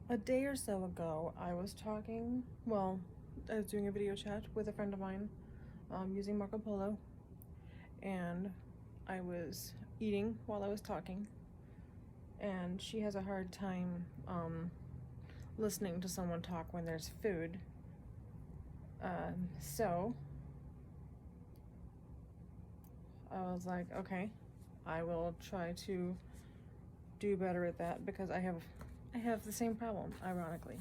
A day or so ago, I was doing a video chat with a friend of mine using Marco Polo, and I was eating while I was talking, and she has a hard time listening to someone talk when there's food. So I was like, okay, I will try to do better at that because I have the same problem, ironically.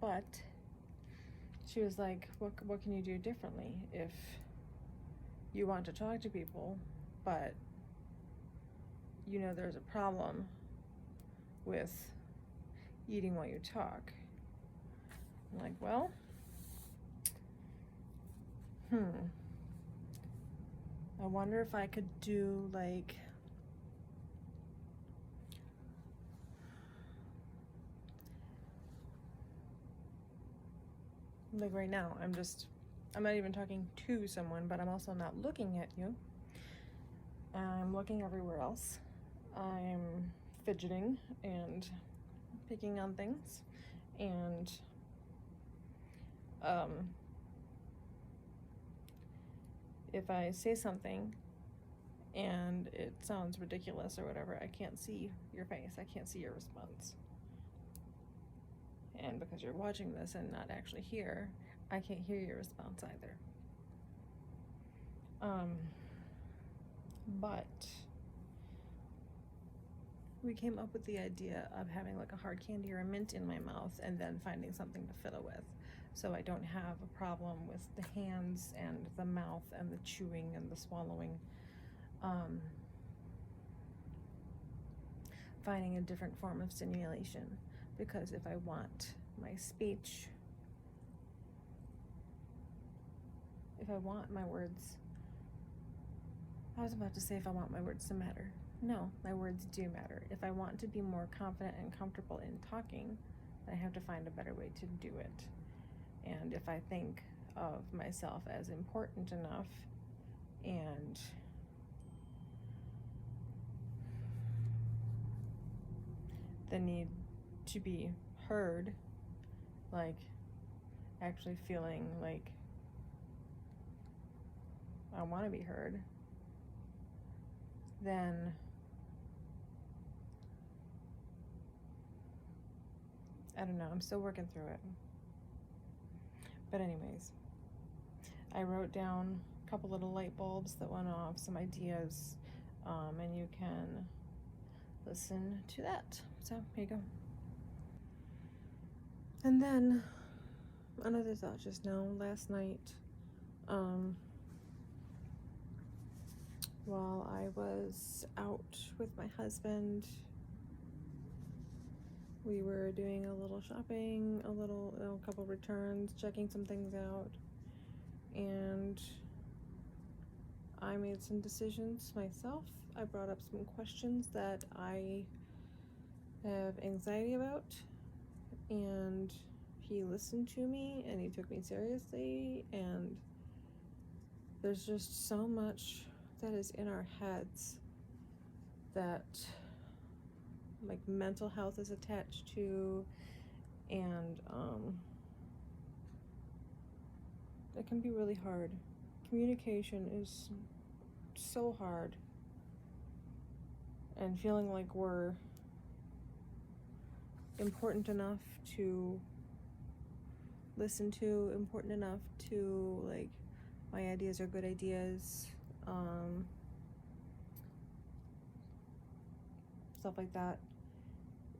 But she was like, what can you do differently if you want to talk to people, but you know there's a problem with eating while you talk? I'm like, well, I wonder if I could do like right now, I'm not even talking to someone, but I'm also not looking at you. I'm looking everywhere else. I'm fidgeting and picking on things, and if I say something and it sounds ridiculous or whatever, I can't see your face, I can't see your response. And because you're watching this and not actually here, I can't hear your response either. But we came up with the idea of having like a hard candy or a mint in my mouth and then finding something to fiddle with, so I don't have a problem with the hands and the mouth and the chewing and the swallowing. Finding a different form of stimulation, because if I want my speech, if I want my words, I was about to say if I want my words to matter. No, my words do matter. If I want to be more confident and comfortable in talking, I have to find a better way to do it. And if I think of myself as important enough and the need to be heard, like actually feeling like I want to be heard, then I don't know, I'm still working through it. But anyways, I wrote down a couple little light bulbs that went off, some ideas, and you can listen to that. So here you go. And then another thought just now, last night, while I was out with my husband, we were doing a little shopping, a couple returns, checking some things out, and I made some decisions myself. I brought up some questions that I have anxiety about, and he listened to me and he took me seriously. And there's just so much that is in our heads that like mental health is attached to, and it can be really hard. Communication is so hard, and feeling like we're important enough to listen to, important enough to, like, my ideas are good ideas, stuff like that.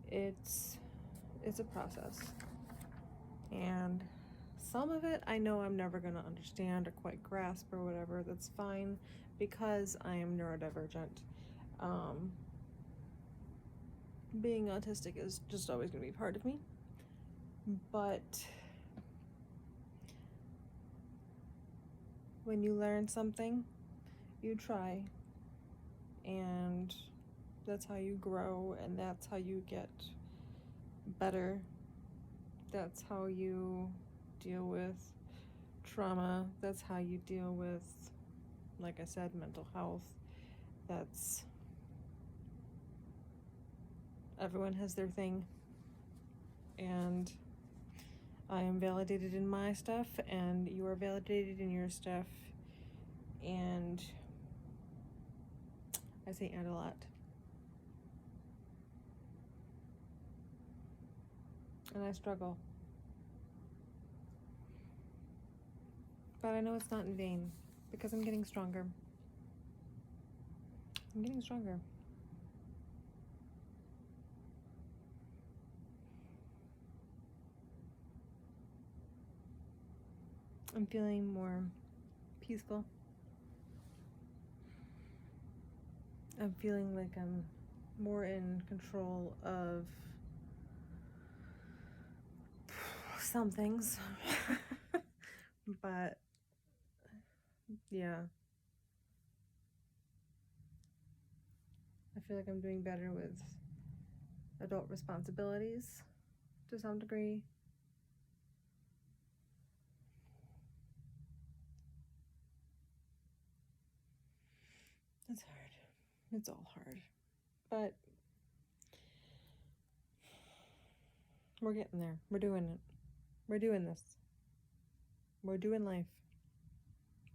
It's a process, and some of it I know I'm never gonna understand or quite grasp or whatever. That's fine, because I am neurodivergent. Being autistic is just always gonna be part of me, but when you learn something, you try, and that's how you grow, and that's how you get better. That's how you deal with trauma. That's how you deal with, like I said, mental health. That's Everyone has their thing, and I am validated in my stuff, and you are validated in your stuff, and I say and a lot. And I struggle. But I know it's not in vain, because I'm getting stronger. I'm getting stronger. I'm feeling more peaceful. I'm feeling like I'm more in control of some things. But yeah, I feel like I'm doing better with adult responsibilities to some degree. It's hard. It's all hard. But we're getting there. We're doing it. We're doing this. We're doing life.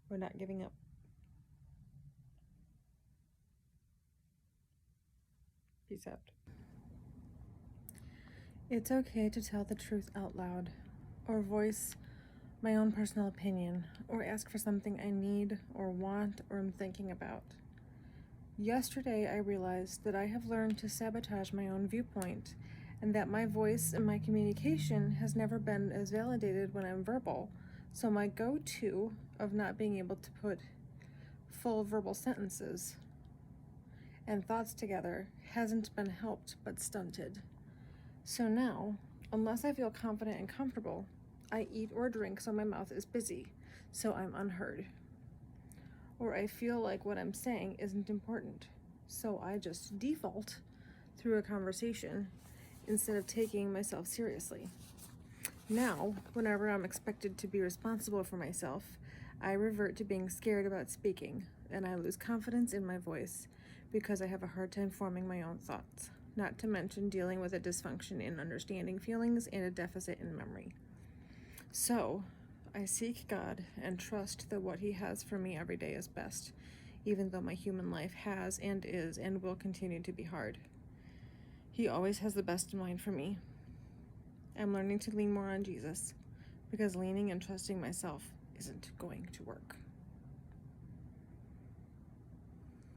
We're not giving up. Peace out. It's okay to tell the truth out loud, or voice my own personal opinion, or ask for something I need or want or am thinking about. Yesterday, I realized that I have learned to sabotage my own viewpoint, and that my voice and my communication has never been as validated when I'm verbal, so my go-to of not being able to put full verbal sentences and thoughts together hasn't been helped but stunted. So now, unless I feel confident and comfortable, I eat or drink so my mouth is busy, so I'm unheard. Or I feel like what I'm saying isn't important, so I just default through a conversation instead of taking myself seriously. Now, whenever I'm expected to be responsible for myself, I revert to being scared about speaking, and I lose confidence in my voice because I have a hard time forming my own thoughts, not to mention dealing with a dysfunction in understanding feelings and a deficit in memory. So, I seek God and trust that what He has for me every day is best, even though my human life has and is and will continue to be hard. He always has the best in mind for me. I'm learning to lean more on Jesus, because leaning and trusting myself isn't going to work.